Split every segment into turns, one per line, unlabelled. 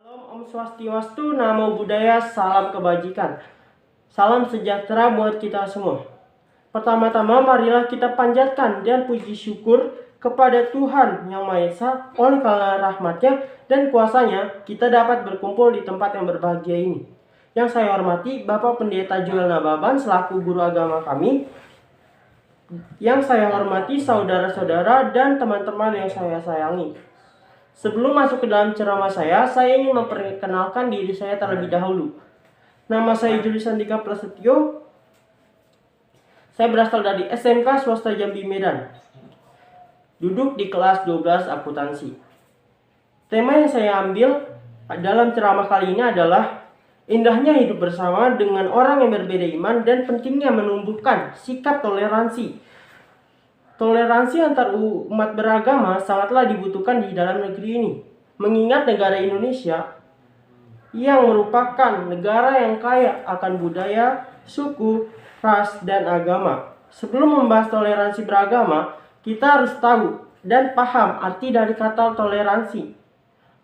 Salam Om Swastiastu, Namo Buddhaya, salam kebajikan. Salam sejahtera buat kita semua. Pertama-tama marilah kita panjatkan dan puji syukur kepada Tuhan Yang Maha Esa. Oleh karena rahmatnya dan kuasanya kita dapat berkumpul di tempat yang berbahagia ini. Yang saya hormati Bapak Pendeta Joel Nababan selaku guru agama kami. Yang saya hormati saudara-saudara dan teman-teman yang saya sayangi. Sebelum masuk ke dalam ceramah saya ingin memperkenalkan diri saya terlebih dahulu. Nama saya Julius Andika Prasetyo. Saya berasal dari SMK Swasta Jambi Medan. Duduk di kelas 12 akuntansi. Tema yang saya ambil dalam ceramah kali ini adalah indahnya hidup bersama dengan orang yang berbeda iman dan pentingnya menumbuhkan sikap toleransi. Toleransi antar umat beragama sangatlah dibutuhkan di dalam negeri ini. Mengingat negara Indonesia yang merupakan negara yang kaya akan budaya, suku, ras, dan agama. Sebelum membahas toleransi beragama, kita harus tahu dan paham arti dari kata toleransi.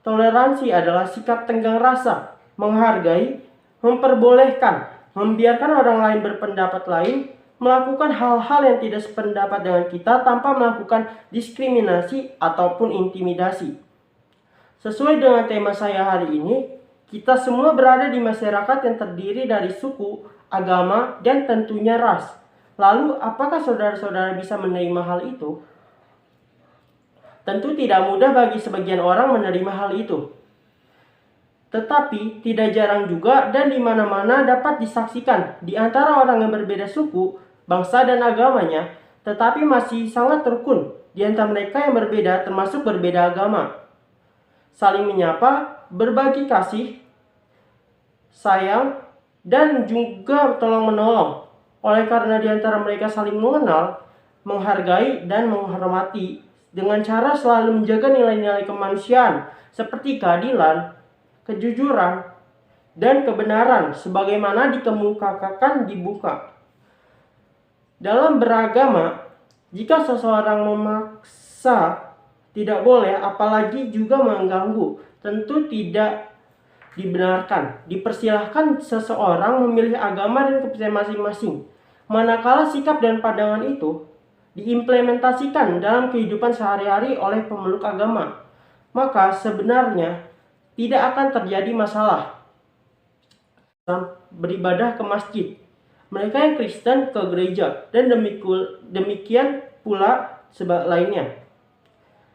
Toleransi adalah sikap tenggang rasa, menghargai, memperbolehkan, membiarkan orang lain berpendapat lain, melakukan hal-hal yang tidak sependapat dengan kita tanpa melakukan diskriminasi ataupun intimidasi. Sesuai dengan tema saya hari ini, kita semua berada di masyarakat yang terdiri dari suku, agama, dan tentunya ras. Lalu, apakah saudara-saudara bisa menerima hal itu? Tentu tidak mudah bagi sebagian orang menerima hal itu. Tetapi, tidak jarang juga dan di mana-mana dapat disaksikan di antara orang yang berbeda suku, bangsa dan agamanya, tetapi masih sangat rukun di antara mereka yang berbeda termasuk berbeda agama. Saling menyapa, berbagi kasih, sayang, dan juga tolong-menolong. Oleh karena di antara mereka saling mengenal, menghargai, dan menghormati dengan cara selalu menjaga nilai-nilai kemanusiaan seperti keadilan, kejujuran, dan kebenaran sebagaimana dikemukakan di buka. Dalam beragama, jika seseorang memaksa tidak boleh, apalagi juga mengganggu, tentu tidak dibenarkan. Dipersilahkan seseorang memilih agama dan kepercayaan masing-masing. Manakala sikap dan pandangan itu diimplementasikan dalam kehidupan sehari-hari oleh pemeluk agama, maka sebenarnya tidak akan terjadi masalah beribadah ke masjid. Mereka yang Kristen ke gereja, dan demikian pula lainnya.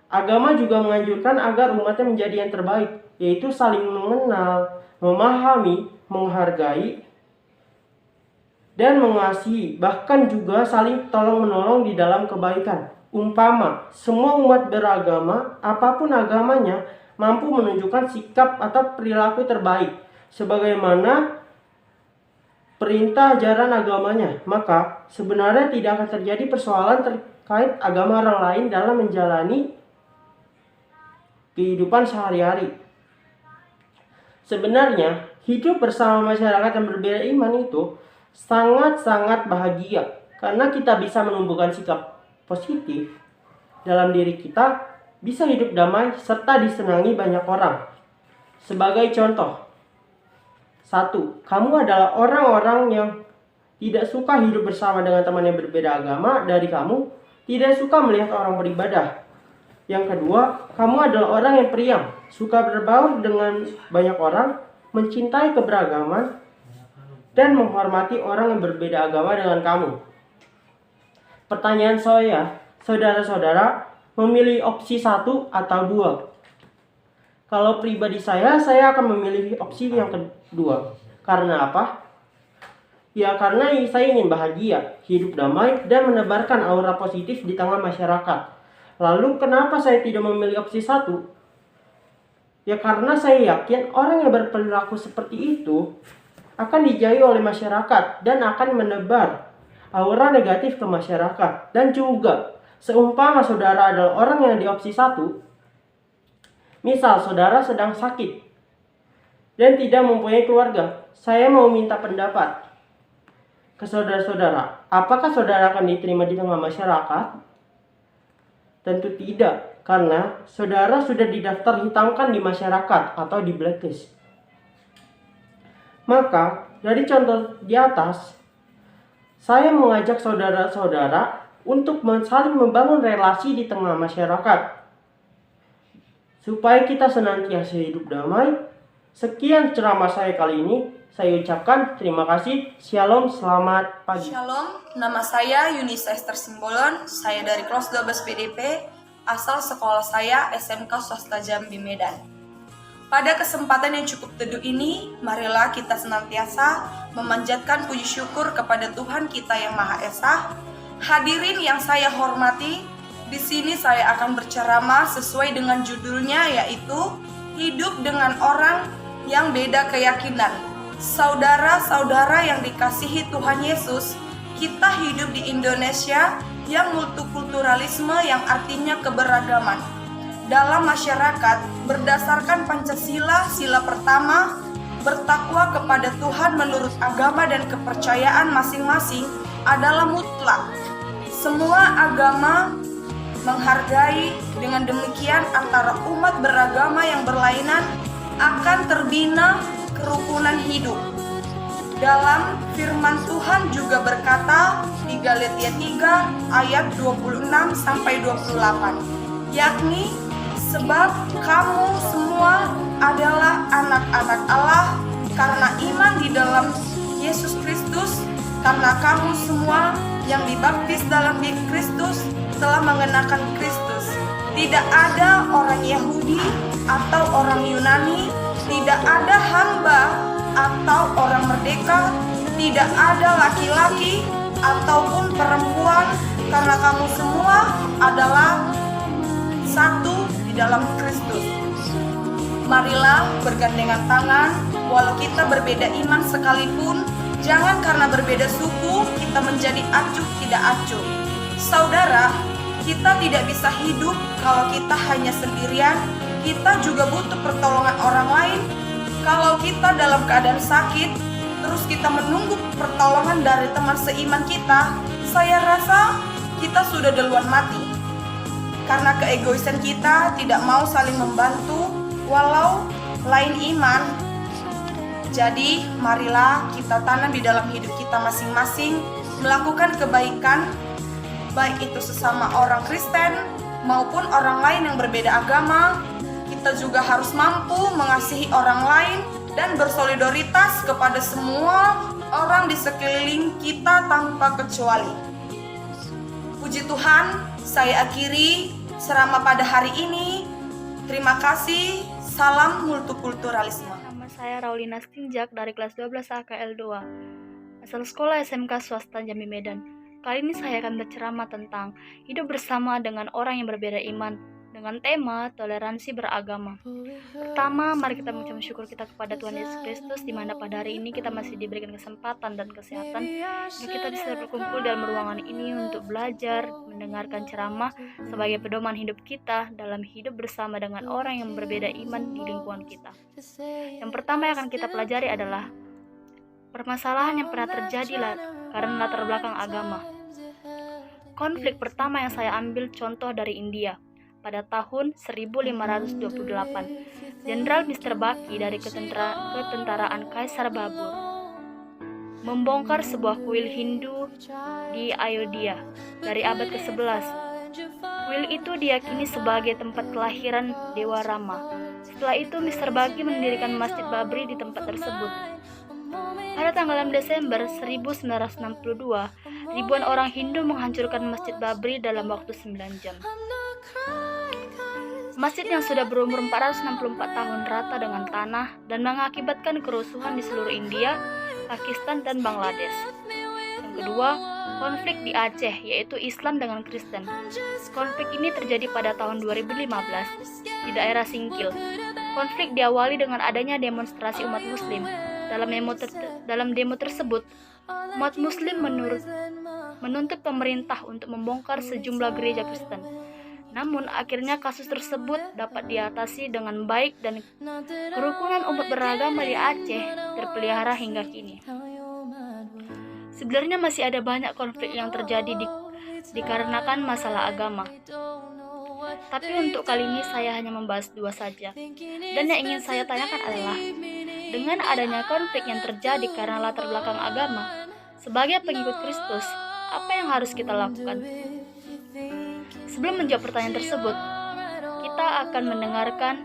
Agama juga menganjurkan agar umatnya menjadi yang terbaik, yaitu saling mengenal, memahami, menghargai, dan mengasihi, bahkan juga saling tolong-menolong di dalam kebaikan. Umpama, semua umat beragama, apapun agamanya, mampu menunjukkan sikap atau perilaku terbaik, sebagaimana perintah ajaran agamanya, maka sebenarnya tidak akan terjadi persoalan terkait agama orang lain dalam menjalani kehidupan sehari-hari. Sebenarnya, hidup bersama masyarakat yang berbeda iman itu sangat-sangat bahagia karena kita bisa menumbuhkan sikap positif dalam diri kita, bisa hidup damai serta disenangi banyak orang. Sebagai contoh, 1. Kamu adalah orang-orang yang tidak suka hidup bersama dengan teman yang berbeda agama dari kamu, tidak suka melihat orang beribadah. Yang kedua, kamu adalah orang yang periang, suka berbaur dengan banyak orang, mencintai keberagaman, dan menghormati orang yang berbeda agama dengan kamu. Pertanyaan saya, saudara-saudara, memilih opsi 1 atau 2? Kalau pribadi saya akan memilih opsi yang kedua. Karena apa? Ya karena saya ingin bahagia, hidup damai, dan menebarkan aura positif di tengah masyarakat. Lalu kenapa saya tidak memilih opsi 1? Ya karena saya yakin orang yang berperilaku seperti itu akan dijauhi oleh masyarakat dan akan menebar aura negatif ke masyarakat. Dan juga, seumpama saudara adalah orang yang di opsi 1, misal saudara sedang sakit dan tidak mempunyai keluarga, saya mau minta pendapat ke saudara-saudara, apakah saudara akan diterima di tengah masyarakat? Tentu tidak, karena saudara sudah didaftar hitamkan di masyarakat atau di blacklist. Maka, dari contoh di atas, saya mengajak saudara-saudara untuk saling membangun relasi di tengah masyarakat, supaya kita senantiasa hidup damai. Sekian ceramah saya kali ini. Saya ucapkan terima kasih. Shalom, selamat pagi.
Shalom, nama saya Yunisa Esther Simbolon. Saya dari kelas 12 PDP, asal sekolah saya SMK Swasta Jambi Medan. Pada kesempatan yang cukup teduh ini, marilah kita senantiasa memanjatkan puji syukur kepada Tuhan kita yang Maha Esa. Hadirin yang saya hormati, di sini saya akan berceramah sesuai dengan judulnya, yaitu hidup dengan orang yang beda keyakinan. Saudara-saudara yang dikasihi Tuhan Yesus, kita hidup di Indonesia yang multikulturalisme, yang artinya keberagaman. Dalam masyarakat, berdasarkan Pancasila, sila pertama, bertakwa kepada Tuhan menurut agama dan kepercayaan masing-masing adalah mutlak. Semua agama menghargai, dengan demikian antara umat beragama yang berlainan akan terbina kerukunan hidup. Dalam firman Tuhan juga berkata di Galatia 3 ayat 26 sampai 28, yakni sebab kamu semua adalah anak-anak Allah karena iman di dalam Yesus Kristus, karena kamu semua yang dibaptis dalam Kristus telah mengenakan Kristus. Tidak ada orang Yahudi atau orang Yunani, tidak ada hamba atau orang merdeka, tidak ada laki-laki ataupun perempuan, karena kamu semua adalah satu di dalam Kristus. Marilah bergandengan tangan, walau kita berbeda iman sekalipun, jangan karena berbeda suku kita menjadi acuh tidak acuh. Saudara, kita tidak bisa hidup kalau kita hanya sendirian. Kita juga butuh pertolongan orang lain. Kalau kita dalam keadaan sakit, terus kita menunggu pertolongan dari teman seiman kita, saya rasa kita sudah duluan mati. Karena keegoisan kita tidak mau saling membantu, walau lain iman. Jadi, marilah kita tanam di dalam hidup kita masing-masing, melakukan kebaikan, baik itu sesama orang Kristen maupun orang lain yang berbeda agama. Kita juga harus mampu mengasihi orang lain dan bersolidaritas kepada semua orang di sekeliling kita tanpa kecuali. Puji Tuhan, saya akhiri ceramah pada hari ini. Terima kasih. Salam multikulturalisme.
Nama saya Raulina Stinjak dari kelas 12 AKL 2, asal sekolah SMK Swasta Jambi Medan. Kali ini saya akan berceramah tentang hidup bersama dengan orang yang berbeda iman dengan tema toleransi beragama. Pertama, mari kita mengucapkan syukur kita kepada Tuhan Yesus Kristus, di mana pada hari ini kita masih diberikan kesempatan dan kesehatan untuk kita bisa berkumpul dalam ruangan ini untuk belajar, mendengarkan ceramah sebagai pedoman hidup kita dalam hidup bersama dengan orang yang berbeda iman di lingkungan kita. Yang pertama yang akan kita pelajari adalah permasalahan yang pernah terjadi karena latar belakang agama. Konflik pertama yang saya ambil contoh dari India. Pada tahun 1528, Jenderal Mr. Baki dari ketentaraan Kaisar Babur membongkar sebuah kuil Hindu di Ayodhya dari abad ke-11. Kuil itu diyakini sebagai tempat kelahiran Dewa Rama. Setelah itu, Mr. Baki mendirikan Masjid Babri di tempat tersebut. Pada tanggal 6 Desember 1962, ribuan orang Hindu menghancurkan Masjid Babri dalam waktu 9 jam. Masjid yang sudah berumur 464 tahun rata dengan tanah dan mengakibatkan kerusuhan di seluruh India, Pakistan, dan Bangladesh. Yang kedua, konflik di Aceh, yaitu Islam dengan Kristen. Konflik ini terjadi pada tahun 2015 di daerah Singkil. Konflik diawali dengan adanya demonstrasi umat Muslim. Dalam demo tersebut, umat Muslim menuntut pemerintah untuk membongkar sejumlah gereja Kristen. Namun akhirnya kasus tersebut dapat diatasi dengan baik dan kerukunan umat beragama di Aceh terpelihara hingga kini. Sebenarnya masih ada banyak konflik yang terjadi dikarenakan masalah agama. Tapi untuk kali ini saya hanya membahas 2 saja. Dan yang ingin saya tanyakan adalah, dengan adanya konflik yang terjadi karena latar belakang agama, sebagai pengikut Kristus, apa yang harus kita lakukan? Sebelum menjawab pertanyaan tersebut, kita akan mendengarkan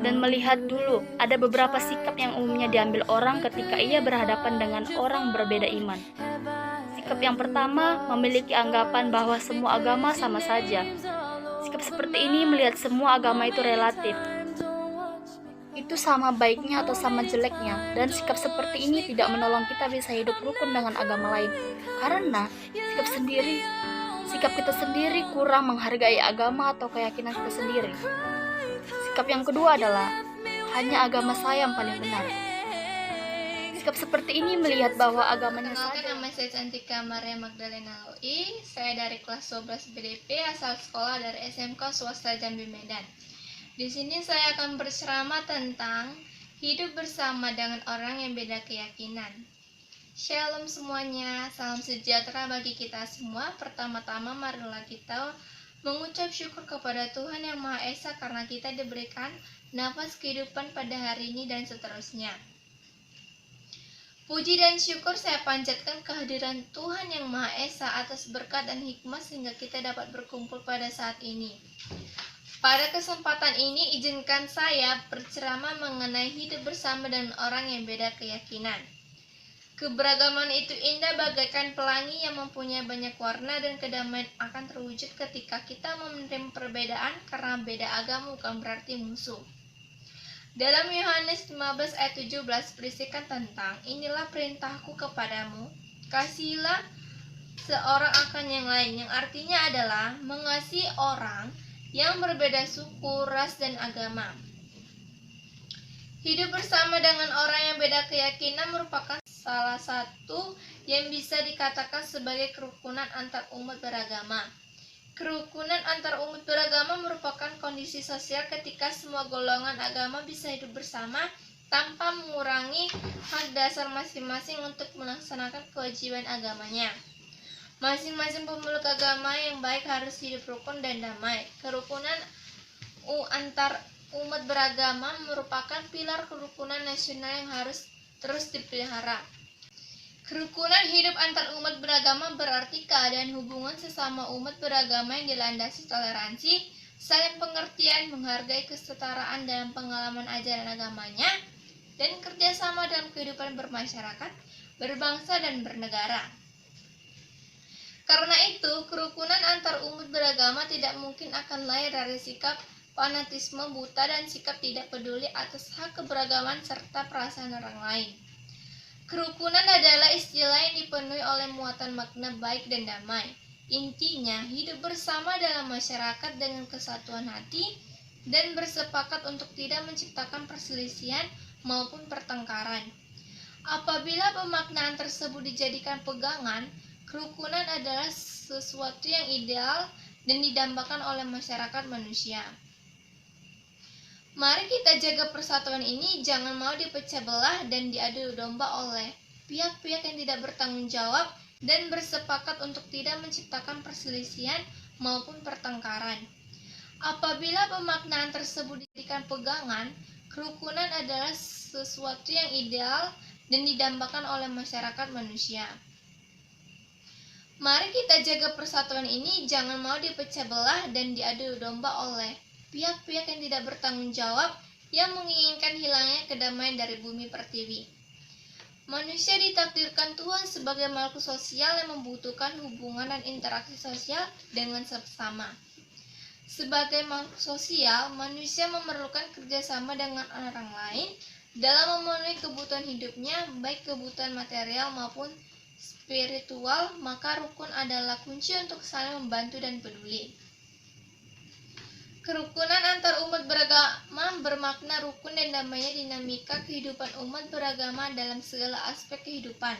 dan melihat dulu ada beberapa sikap yang umumnya diambil orang ketika ia berhadapan dengan orang berbeda iman. Sikap yang pertama, memiliki anggapan bahwa semua agama sama saja. Sikap seperti ini melihat semua agama itu relatif. Itu sama baiknya atau sama jeleknya, dan sikap seperti ini tidak menolong kita bisa hidup rukun dengan agama lain. Karena sikap kita sendiri kurang menghargai agama atau keyakinan kita sendiri. Sikap yang kedua adalah hanya agama saya yang paling benar. Sikap seperti ini melihat bahwa agamanya saja.
Nama saya Cantika Maria Magdalena Loi. Saya dari kelas 12 BDP, asal sekolah dari SMK Swasta Jambi Medan. Di sini saya akan berceramah tentang hidup bersama dengan orang yang beda keyakinan. Shalom semuanya, salam sejahtera bagi kita semua. Pertama-tama marilah kita mengucap syukur kepada Tuhan Yang Maha Esa karena kita diberikan nafas kehidupan pada hari ini dan seterusnya. Puji dan syukur saya panjatkan kehadiran Tuhan Yang Maha Esa atas berkat dan hikmah sehingga kita dapat berkumpul pada saat ini. Pada kesempatan ini izinkan saya berceramah mengenai hidup bersama dengan orang yang beda keyakinan. Keberagaman itu indah bagaikan pelangi yang mempunyai banyak warna, dan kedamaian akan terwujud ketika kita menerima perbedaan, karena beda agama bukan berarti musuh. Dalam Yohanes 15 ayat 17 berisikan tentang, inilah perintahku kepadamu, kasihilah seorang akan yang lain, yang artinya adalah mengasihi orang yang berbeda suku, ras, dan agama. Hidup bersama dengan orang yang beda keyakinan merupakan salah satu yang bisa dikatakan sebagai kerukunan antar umat beragama. Kerukunan antar umat beragama merupakan kondisi sosial ketika semua golongan agama bisa hidup bersama tanpa mengurangi hak dasar masing-masing untuk melaksanakan kewajiban agamanya. Masing-masing pemeluk agama yang baik harus hidup rukun dan damai. Kerukunan antar umat beragama merupakan pilar kerukunan nasional yang harus terus dipelihara. Kerukunan hidup antar umat beragama berarti keadaan hubungan sesama umat beragama yang dilandasi toleransi, saling pengertian, menghargai kesetaraan dalam pengalaman ajaran agamanya, dan kerjasama dalam kehidupan bermasyarakat, berbangsa, dan bernegara. Karena itu, kerukunan antar umat beragama tidak mungkin akan lahir dari sikap fanatisme buta dan sikap tidak peduli atas hak keberagaman serta perasaan orang lain. Kerukunan adalah istilah yang dipenuhi oleh muatan makna baik dan damai. Intinya, hidup bersama dalam masyarakat dengan kesatuan hati dan bersepakat untuk tidak menciptakan perselisihan maupun pertengkaran. Apabila pemaknaan tersebut dijadikan pegangan, kerukunan adalah sesuatu yang ideal dan didambakan oleh masyarakat manusia. Mari kita jaga persatuan ini, jangan mau dipecah belah dan diadu domba oleh pihak-pihak yang tidak bertanggung jawab dan bersepakat untuk tidak menciptakan perselisihan maupun pertengkaran. Apabila pemaknaan tersebut dijadikan pegangan, kerukunan adalah sesuatu yang ideal dan didambakan oleh masyarakat manusia. Mari kita jaga persatuan ini, jangan mau dipecah belah dan diadu domba oleh pihak-pihak yang tidak bertanggung jawab yang menginginkan hilangnya kedamaian dari bumi pertiwi. Manusia ditakdirkan Tuhan sebagai makhluk sosial yang membutuhkan hubungan dan interaksi sosial dengan sesama. Sebagai makhluk sosial, manusia memerlukan kerjasama dengan orang lain dalam memenuhi kebutuhan hidupnya, baik kebutuhan material maupun spiritual, maka rukun adalah kunci untuk saling membantu dan peduli. Kerukunan antar umat beragama bermakna rukun dan damainya dinamika kehidupan umat beragama dalam segala aspek kehidupan,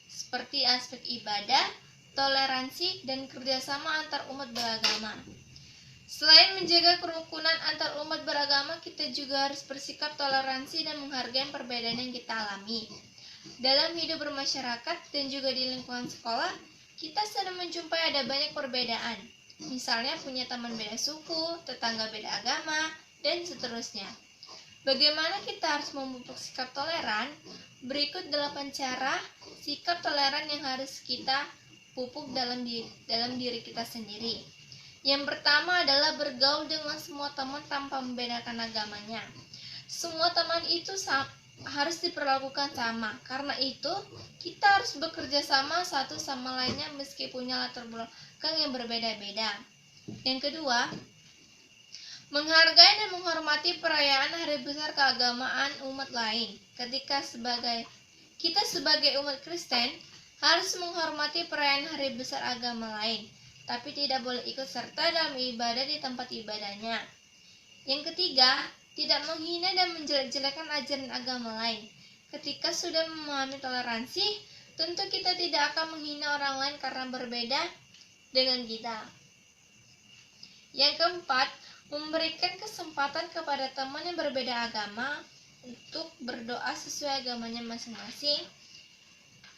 seperti aspek ibadah, toleransi, dan kerjasama antar umat beragama. Selain menjaga kerukunan antar umat beragama, kita juga harus bersikap toleransi dan menghargai perbedaan yang kita alami. Dalam hidup bermasyarakat dan juga di lingkungan sekolah, kita sering menjumpai ada banyak perbedaan. Misalnya punya teman beda suku, tetangga beda agama, dan seterusnya. Bagaimana kita harus memupuk sikap toleran? Berikut 8 cara sikap toleran yang harus kita pupuk dalam diri kita sendiri. Yang pertama adalah bergaul dengan semua teman tanpa membedakan agamanya. Semua teman itu harus diperlakukan sama. Karena itu, kita harus bekerja sama satu sama lainnya meski punya latar belakang yang berbeda-beda. Yang kedua, menghargai dan menghormati perayaan hari besar keagamaan umat lain. Kita sebagai umat Kristen harus menghormati perayaan hari besar agama lain, tapi tidak boleh ikut serta dalam ibadah di tempat ibadahnya. Yang ketiga, tidak menghina dan menjelek-jelekan ajaran agama lain. Ketika sudah memahami toleransi, tentu kita tidak akan menghina orang lain karena berbeda dengan kita. Yang keempat, memberikan kesempatan kepada teman yang berbeda agama untuk berdoa sesuai agamanya masing-masing.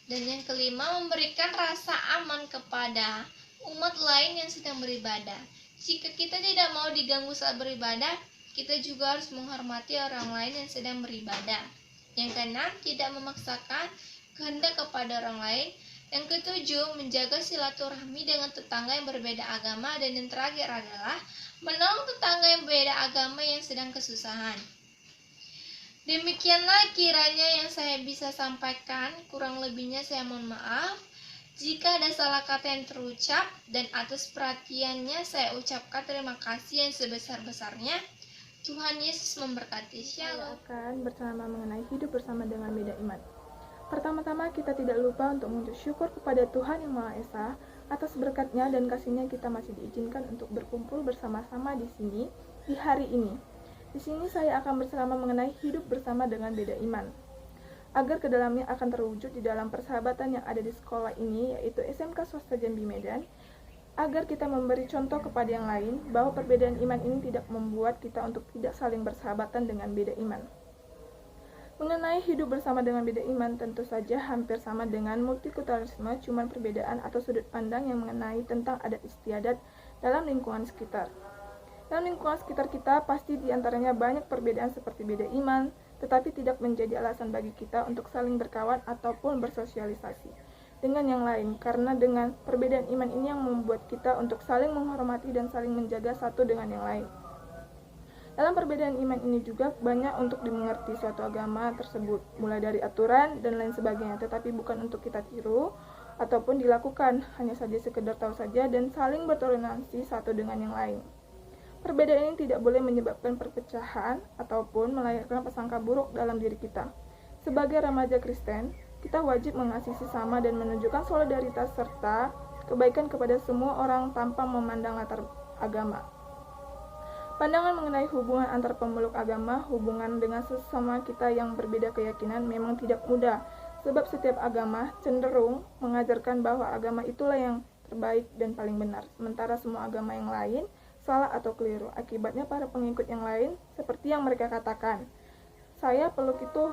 Dan yang kelima, memberikan rasa aman kepada umat lain yang sedang beribadah. Jika kita tidak mau diganggu saat beribadah, kita juga harus menghormati orang lain yang sedang beribadah. Yang keenam, tidak memaksakan kehendak kepada orang lain. Yang ketujuh, menjaga silaturahmi dengan tetangga yang berbeda agama. Dan yang terakhir adalah menolong tetangga yang berbeda agama yang sedang kesusahan. Demikianlah kiranya yang saya bisa sampaikan, kurang lebihnya saya mohon maaf. Jika ada salah kata yang terucap, dan atas perhatiannya saya ucapkan terima kasih yang sebesar-besarnya. Tuhan Yesus memberkati. Shalom.
Saya akan bercerama mengenai hidup bersama dengan beda iman. Pertama-tama kita tidak lupa untuk mengucap syukur kepada Tuhan Yang Maha Esa atas berkat-Nya dan kasih-Nya kita masih diizinkan untuk berkumpul bersama-sama di sini di hari ini. Di sini saya akan bercerama mengenai hidup bersama dengan beda iman. Agar kedalamnya akan terwujud di dalam persahabatan yang ada di sekolah ini, yaitu SMK Swasta Jambi Medan, agar kita memberi contoh kepada yang lain bahwa perbedaan iman ini tidak membuat kita untuk tidak saling bersahabatan dengan beda iman. Mengenai hidup bersama dengan beda iman, tentu saja hampir sama dengan multikulturalisme, cuma perbedaan atau sudut pandang yang mengenai tentang adat istiadat dalam lingkungan sekitar. Dalam lingkungan sekitar kita, pasti diantaranya banyak perbedaan seperti beda iman, tetapi tidak menjadi alasan bagi kita untuk saling berkawan ataupun bersosialisasi dengan yang lain, karena dengan perbedaan iman ini yang membuat kita untuk saling menghormati dan saling menjaga satu dengan yang lain. Dalam perbedaan iman ini juga banyak untuk dimengerti suatu agama tersebut, mulai dari aturan dan lain sebagainya, tetapi bukan untuk kita tiru ataupun dilakukan, hanya saja sekedar tahu saja dan saling bertoleransi satu dengan yang lain. Perbedaan ini tidak boleh menyebabkan perpecahan ataupun melahirkan prasangka buruk dalam diri kita. Sebagai remaja Kristen, kita wajib mengasihi sesama dan menunjukkan solidaritas serta kebaikan kepada semua orang tanpa memandang latar agama. Pandangan mengenai hubungan antar pemeluk agama, hubungan dengan sesama kita yang berbeda keyakinan memang tidak mudah, sebab setiap agama cenderung mengajarkan bahwa agama itulah yang terbaik dan paling benar, sementara semua agama yang lain salah atau keliru. Akibatnya para pengikut yang lain, seperti yang mereka katakan, saya peluk itu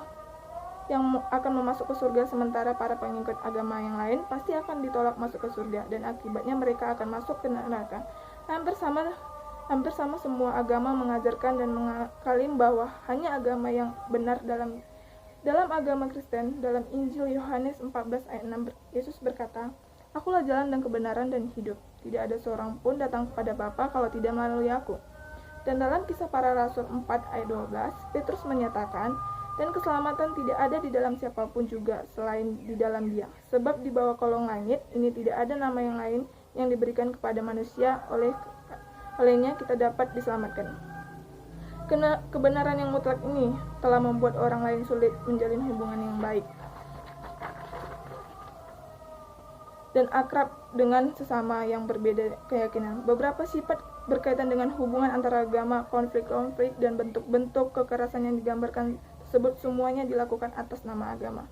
yang akan memasuk ke surga, sementara para pengikut agama yang lain pasti akan ditolak masuk ke surga, dan akibatnya mereka akan masuk ke neraka. Hampir sama semua agama mengajarkan dan mengakalin bahwa hanya agama yang benar dalam agama Kristen. Dalam Injil Yohanes 14 ayat 6, Yesus berkata, "Akulah jalan dan kebenaran dan hidup. Tidak ada seorang pun datang kepada Bapa kalau tidak melalui aku." Dan dalam Kisah Para Rasul 4 ayat 12, Petrus menyatakan, "Dan keselamatan tidak ada di dalam siapapun juga selain di dalam Dia. Sebab di bawah kolong langit ini tidak ada nama yang lain yang diberikan kepada manusia olehnya kita dapat diselamatkan." Kebenaran yang mutlak ini telah membuat orang lain sulit menjalin hubungan yang baik dan akrab dengan sesama yang berbeda keyakinan. Beberapa sifat berkaitan dengan hubungan antara agama, konflik-konflik, dan bentuk-bentuk kekerasan yang digambarkan tersebut semuanya dilakukan atas nama agama.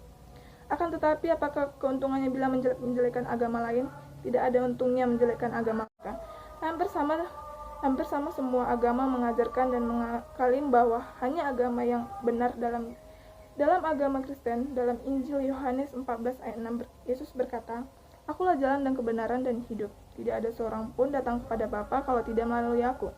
Akan tetapi, apakah keuntungannya bila menjelekkan agama lain? Tidak ada untungnya menjelekkan agama. Hampir sama semua agama mengajarkan dan mengakalin bahwa hanya agama yang benar dalam agama Kristen. Dalam Injil Yohanes 14 ayat 6, Yesus berkata, "Akulah jalan dan kebenaran dan hidup. Tidak ada seorang pun datang kepada Bapa kalau tidak melalui aku.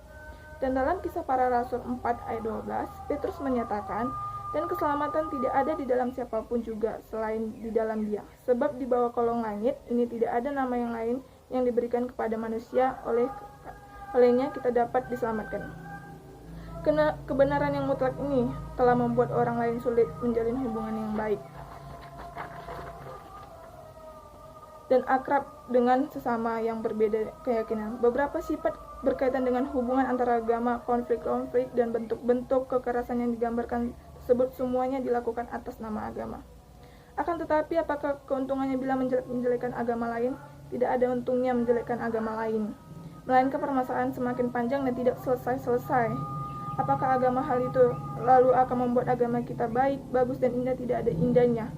Dan dalam Kisah Para Rasul 4 ayat 12, Petrus menyatakan, dan keselamatan tidak ada di dalam siapapun juga selain di dalam Dia. Sebab di bawah kolong langit ini tidak ada nama yang lain yang diberikan kepada manusia olehnya kita dapat diselamatkan. Kebenaran yang mutlak ini telah membuat orang lain sulit menjalin hubungan yang baik dan akrab dengan sesama yang berbeda keyakinan. Beberapa sifat berkaitan dengan hubungan antara agama, konflik-konflik, dan bentuk-bentuk kekerasan yang digambarkan tersebut semuanya dilakukan atas nama agama. Akan tetapi, apakah keuntungannya bila menjelekkan agama lain? Tidak ada untungnya menjelekkan agama lain, melainkan permasalahan semakin panjang dan tidak selesai-selesai. Apakah agama hal itu lalu akan membuat agama kita baik, bagus, dan indah? Tidak ada indahnya.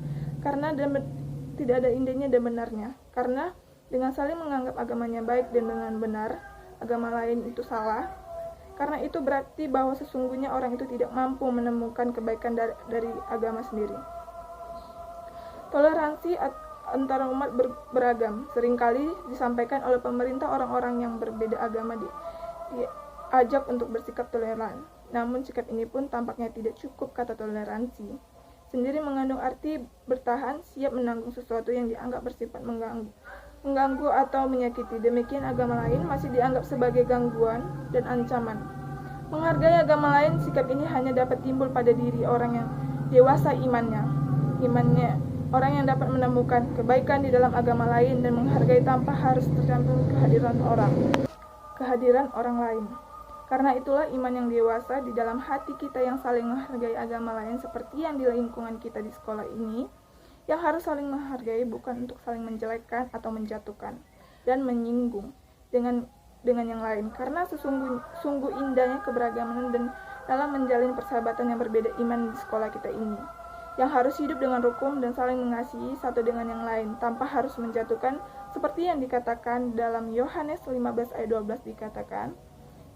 Tidak ada indahnya dan benarnya. Karena dengan saling menganggap agamanya baik dan dengan benar, agama lain itu salah. Karena itu berarti bahwa sesungguhnya orang itu tidak mampu menemukan kebaikan dari agama sendiri. Toleransi antara umat beragam seringkali disampaikan oleh pemerintah orang-orang yang berbeda agama diajak untuk bersikap toleran. Namun sikap ini pun tampaknya tidak cukup. Kata toleransi sendiri mengandung arti bertahan, siap menanggung sesuatu yang dianggap bersifat mengganggu atau menyakiti. Demikian agama lain masih dianggap sebagai gangguan dan ancaman. Menghargai agama lain, sikap ini hanya dapat timbul pada diri orang yang dewasa imannya, orang yang dapat menemukan kebaikan di dalam agama lain dan menghargai tanpa harus tergantung kehadiran orang lain. Karena itulah iman yang dewasa di dalam hati kita yang saling menghargai agama lain seperti yang di lingkungan kita di sekolah ini, yang harus saling menghargai bukan untuk saling menjelekkan atau menjatuhkan dan menyinggung dengan yang lain. Karena sungguh indahnya keberagaman dan dalam menjalin persahabatan yang berbeda iman di sekolah kita ini, yang harus hidup dengan rukun dan saling mengasihi satu dengan yang lain tanpa harus menjatuhkan, seperti yang dikatakan dalam Yohanes 15 ayat 12 dikatakan,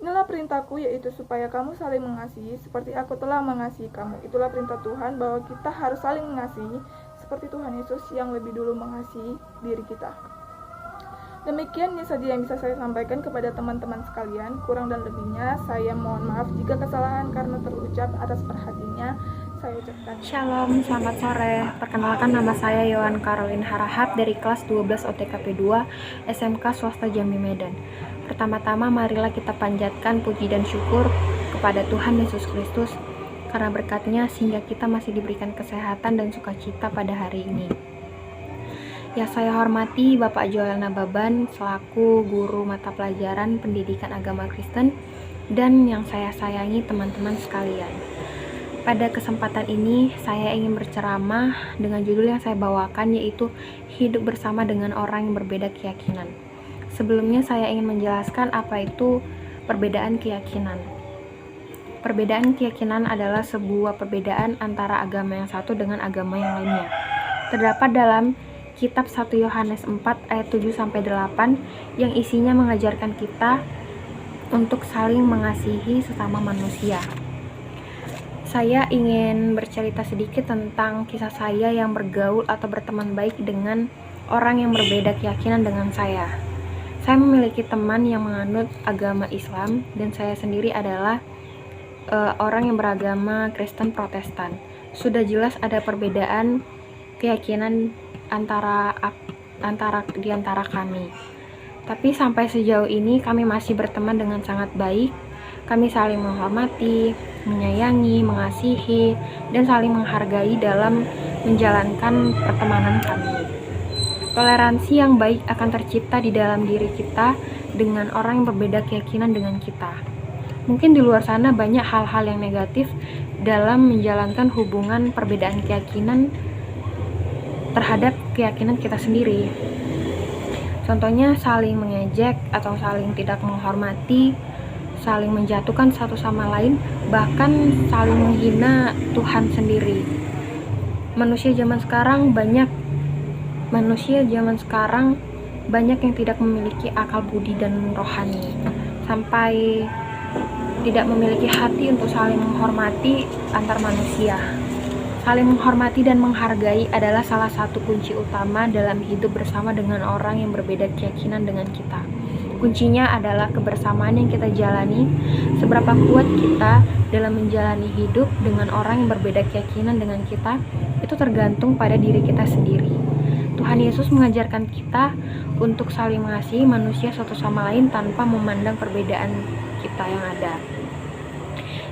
inilah perintahku, yaitu supaya kamu saling mengasihi seperti aku telah mengasihi kamu. Itulah perintah Tuhan, bahwa kita harus saling mengasihi seperti Tuhan Yesus yang lebih dulu mengasihi diri kita. Demikian saja yang bisa saya sampaikan kepada teman-teman sekalian. Kurang dan lebihnya saya mohon maaf jika kesalahan karena terucap. Atas perhatiannya saya ucapkan
Shalom, selamat sore. Perkenalkan, nama saya Yohan Karolin Harahap dari kelas 12 OTKP 2 SMK Swasta Jambi Medan. Pertama-tama marilah kita panjatkan puji dan syukur kepada Tuhan Yesus Kristus karena berkat-Nya sehingga kita masih diberikan kesehatan dan sukacita pada hari ini. Yang saya hormati Bapak Joel Nababan selaku guru mata pelajaran pendidikan agama Kristen, dan yang saya sayangi teman-teman sekalian. Pada kesempatan ini saya ingin berceramah dengan judul yang saya bawakan, yaitu hidup bersama dengan orang yang berbeda keyakinan. Sebelumnya saya ingin menjelaskan apa itu perbedaan keyakinan. Perbedaan keyakinan adalah sebuah perbedaan antara agama yang satu dengan agama yang lainnya. Terdapat dalam kitab 1 Yohanes 4 ayat 7-8 yang isinya mengajarkan kita untuk saling mengasihi sesama manusia. Saya ingin bercerita sedikit tentang kisah saya yang bergaul atau berteman baik dengan orang yang berbeda keyakinan dengan saya. Saya memiliki teman yang menganut agama Islam dan saya sendiri adalah orang yang beragama Kristen Protestan. Sudah jelas ada perbedaan keyakinan antara kami. Tapi sampai sejauh ini kami masih berteman dengan sangat baik. Kami saling menghormati, menyayangi, mengasihi, dan saling menghargai dalam menjalankan pertemanan kami. Toleransi yang baik akan tercipta di dalam diri kita dengan orang yang berbeda keyakinan dengan kita. Mungkin di luar sana banyak hal-hal yang negatif dalam menjalankan hubungan perbedaan keyakinan terhadap keyakinan kita sendiri. Contohnya saling mengejek atau saling tidak menghormati, saling menjatuhkan satu sama lain, bahkan saling menghina Tuhan sendiri. Manusia zaman sekarang banyak yang tidak memiliki akal budi dan rohani, sampai tidak memiliki hati untuk saling menghormati antar manusia. Saling menghormati dan menghargai adalah salah satu kunci utama dalam hidup bersama dengan orang yang berbeda keyakinan dengan kita. Kuncinya adalah kebersamaan yang kita jalani, seberapa kuat kita dalam menjalani hidup dengan orang yang berbeda keyakinan dengan kita, itu tergantung pada diri kita sendiri. Tuhan Yesus mengajarkan kita untuk saling mengasihi manusia satu sama lain tanpa memandang perbedaan kita yang ada.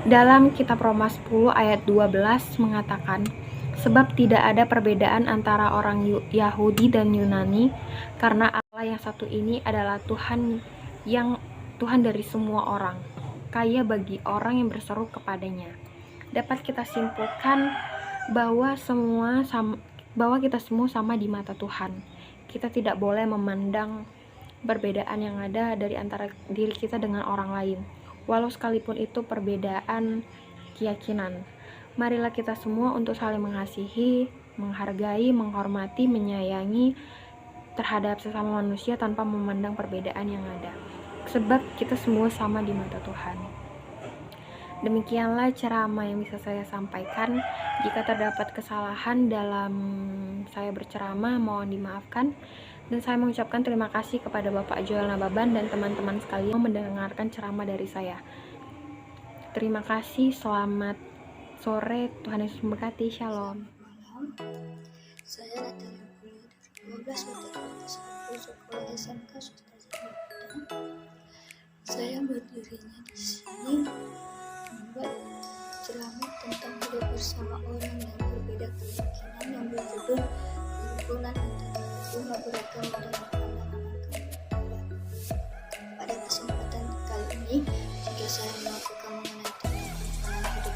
Dalam kitab Roma 10 ayat 12 mengatakan, sebab tidak ada perbedaan antara orang Yahudi dan Yunani, karena Allah yang satu ini adalah Tuhan dari semua orang, kaya bagi orang yang berseru kepadanya. Dapat kita simpulkan bahwa kita semua sama di mata Tuhan. Kita tidak boleh memandang perbedaan yang ada dari antara diri kita dengan orang lain, walau sekalipun itu perbedaan keyakinan. Marilah kita semua untuk saling mengasihi, menghargai, menghormati, menyayangi terhadap sesama manusia tanpa memandang perbedaan yang ada, sebab kita semua sama di mata Tuhan. Demikianlah ceramah yang bisa saya sampaikan. Jika terdapat kesalahan dalam saya berceramah, mohon dimaafkan. Dan saya mengucapkan terima kasih kepada Bapak Joel Nababan dan teman-teman sekalian yang mendengarkan ceramah dari saya. Terima kasih, selamat sore, Tuhan Yesus memberkati, shalom.
Saya Natalia kuliah dari 12 UTK 1 Sekolah SMK Swasta Jambi. Saya berdirinya di sini membuat ceramah tentang hidup bersama orang yang berbeda keyakinan yang berjudul Kerukunan Antara Umat Beragama dan Pandangan Agama. Pada kesempatan kali ini, jika saya melakukan mengenai tentang hidup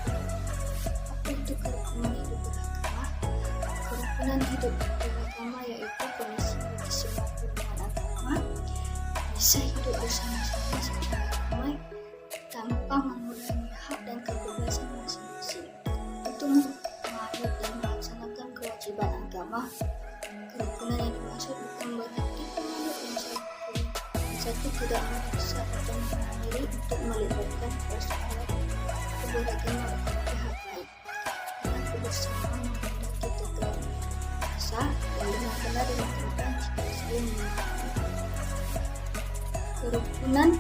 apa itu kerukunan hidup beragama? Kerukunan hidup beragama yaitu kondisi bagi semua golongan agama bisa hidup bersama-sama secara damai tanpa mengurangi hak dan kebebasan masing-masing untuk menganut dan melaksanakan kewajiban agama. Kerukunan yang dimaksud bukan berarti penganut yang satu tidak memaksa atau mengakhiri untuk melibatkan persoalan keberagaman pihak lain, karena kebersamaan menghendaki teguran rasa yang benar-benar dilakukan jika saling memahami. Kerukunan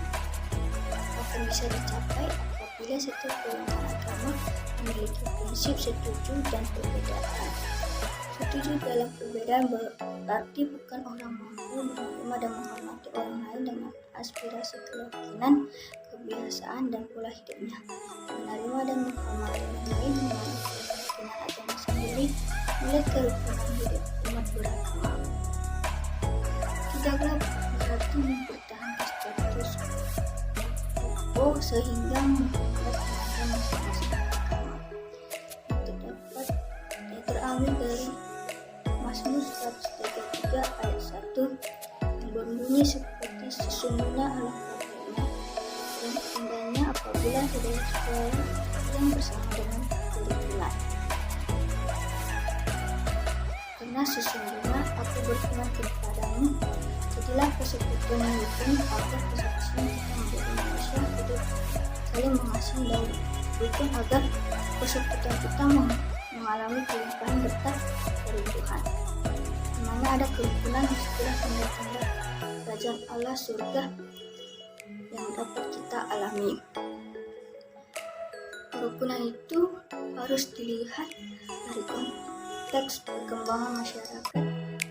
akan bisa dicapai apabila setiap golongan agama memiliki prinsip setuju dan perbedaan. Setuju dalam perbedaan berarti bukan orang mampu menerima dan menghormati orang lain dengan aspirasi keyakinan, kebiasaan, dan pola hidupnya. Menerima dan menghormati orang lain dengan keyakinan agama sendiri oleh kerukunan hidup umat beragama. Tidaklah berarti mempertahankan status quo sehingga membuat tenaga masing-masing agama. Itu dapat terambil dari Mazmur 133 ayat 1 yang berbunyi seperti sesungguhnya alangkah baiknya dan indahnya apabila saudara-saudara yang bersama dengan kerukunan. Karena sesungguhnya aku berfirman kepadamu, jadilah persekutuan yang rukun agar kesaksian kita menjadi manusia hidup saling mengasihi dan rukun agar persekutuan kita mengalami kelimpahan berkat dari Tuhan. Di mana ada kerukunan, disitulah tanda-tanda kerajaan Allah surga yang dapat kita alami. Kerukunan itu harus dilihat dari konteks perkembangan masyarakat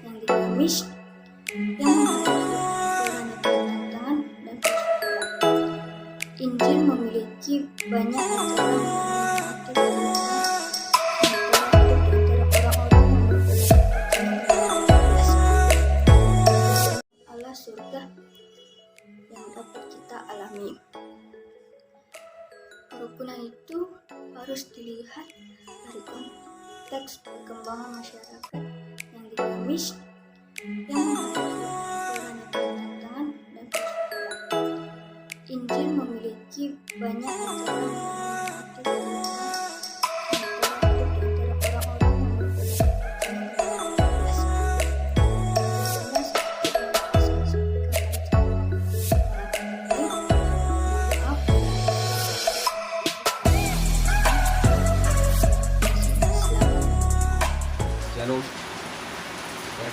yang dinamis, yang menghadapi tantangan dan persoalan. Injil memiliki banyak ajaran yang surga yang dapat kita alami. Kerukunan itu harus dilihat dari konteks perkembangan masyarakat yang dinamis, yang menghadapi tantangan dan persoalan. Injil memiliki banyak ajaran yang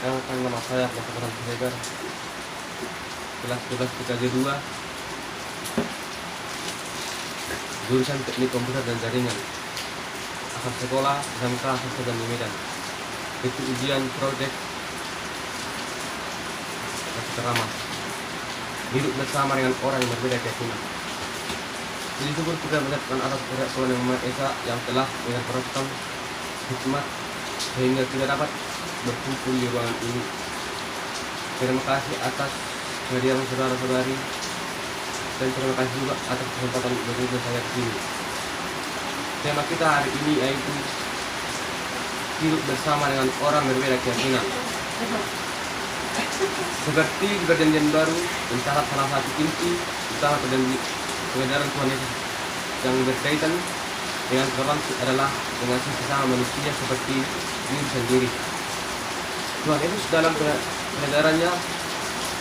Perkenalkan nama saya Dr. Haidar. kelas 12 PKG 2, jurusan Teknik Komputer dan Jaringan, asal sekolah SMK Swasta Jambi Medan. Itu ujian proyek ceramah, hidup bersama dengan orang yang berbeda keyakinan. Jadi syukur kita melihatkan atas kehendak Tuhan Yang Maha Esa yang telah dengan perhatian hikmat sehingga kita dapat berkumpul di ruangan ini. Terima kasih atas kehadiran saudara-saudari dan terima kasih juga atas kesempatan berada saya di sini. Tema kita hari ini yaitu hidup bersama dengan orang berbeda keyakinan. Seperti di Perjanjian Baru mencatat salah satu inti utama pengajaran Tuhan Yesus yang berkaitan dengan toleransi adalah mengasihi sesama manusia seperti diri sendiri. Tuhan Yesus dalam pengajarannya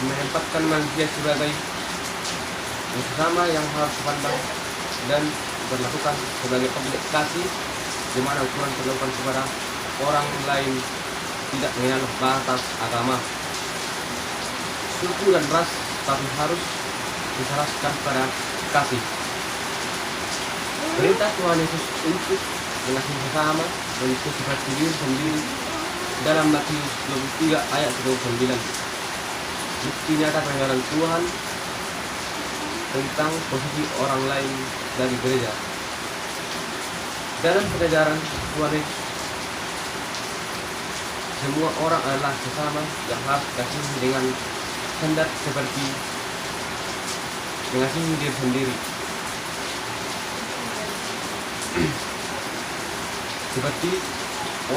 menempatkan manusia sebagai sesama yang harus dipandang dan diperlakukan sebagai objek kasih, di mana ukuran perlakuan kepada orang lain tidak mengenal batas agama, suku dan ras, tapi harus diserahkan pada kasih. Perintah Tuhan Yesus untuk mengasihi sesama manusia seperti diri sendiri dalam Matius 23 ayat 29. Bukti nyata pengajaran Tuhan tentang posisi orang lain dari gereja. Dalam pengajaran Tuhan Yesus, semua orang adalah sesama yang harus dikasihi dengan standar seperti mengasihi diri sendiri. Seperti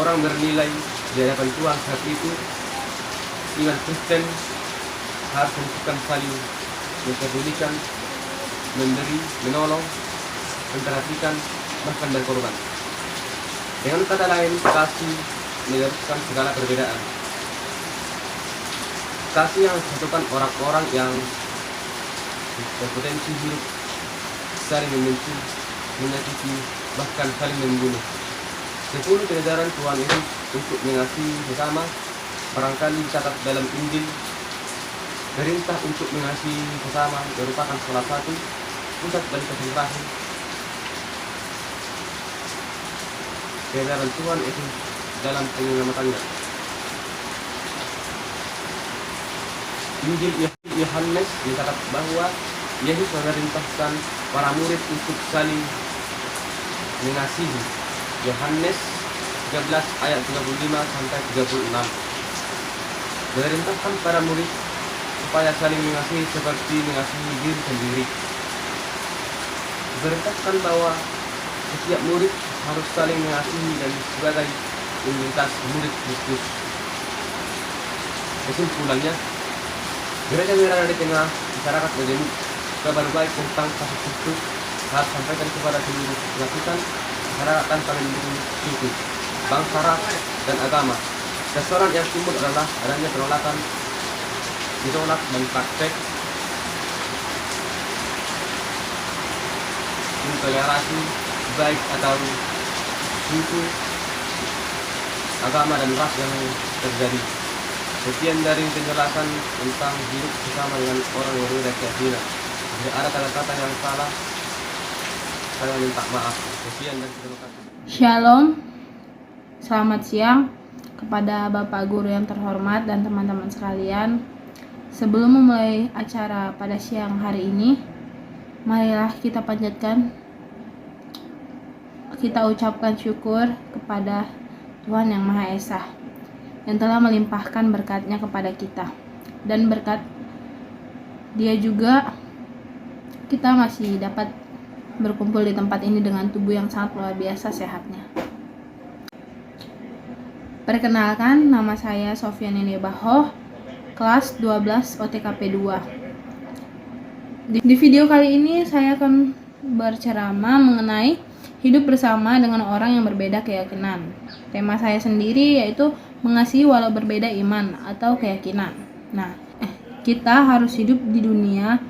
orang bernilai di hadapan Tuhan saat itu, iman Kristen harus menunjukkan saling mempedulikan, memberi, menolong, memperhatikan, bahkan berkorban. Dengan kata lain, kasih menyerahkan segala perbedaan. Kasih yang satukan orang-orang yang berpotensi hidup saling membenci, menyakiti, bahkan saling membunuh. 10 pengajaran Tuhan Yesus untuk mengasihi sesama barangkali dicatat dalam Injil. Perintah untuk mengasihi sesama merupakan salah satu pusat dari konsentrasi pengajaran Tuhan Yesus dalam penyelamatannya. Injil Yohanes mencatat bahwa Yesus memerintahkan para murid untuk saling mengasihi. Yohanes 13 ayat 35 sampai 36. Memerintahkan para murid supaya saling mengasihi seperti mengasihi diri sendiri. Memerintahkan bahwa setiap murid harus saling mengasihi dan sebagai identitas murid Kristus. Kesimpulannya, gereja berada di tengah masyarakat majemuk. Kabar baik tentang kasih Kristus harus sampaikan kepada seluruh lapisan masyarakat tanpa mendukung suku, bangsa, ras, dan agama. Kesoran yang timbul adalah adanya penolakan, ditolak dan praktek intoleransi baik atau suku, agama, dan ras yang terjadi. Sekian dari penjelasan tentang hidup bersama dengan orang yang berbeda keyakinan. Jika ada kata-kata yang salah, saya minta maaf. Sekian dan terima kasih.
Shalom, selamat siang kepada Bapak Guru yang terhormat dan teman-teman sekalian. Sebelum memulai acara pada siang hari ini, marilah kita panjatkan, kita ucapkan syukur kepada Tuhan Yang Maha Esa yang telah melimpahkan berkatnya kepada kita, dan berkat Dia juga kita masih dapat berkumpul di tempat ini dengan tubuh yang sangat luar biasa sehatnya. Perkenalkan, nama saya Sofian Bahoh, kelas 12 OTKP 2. Di video kali ini saya akan berceramah mengenai hidup bersama dengan orang yang berbeda keyakinan. Tema saya sendiri yaitu mengasihi walau berbeda iman atau keyakinan. Nah, kita harus hidup di dunia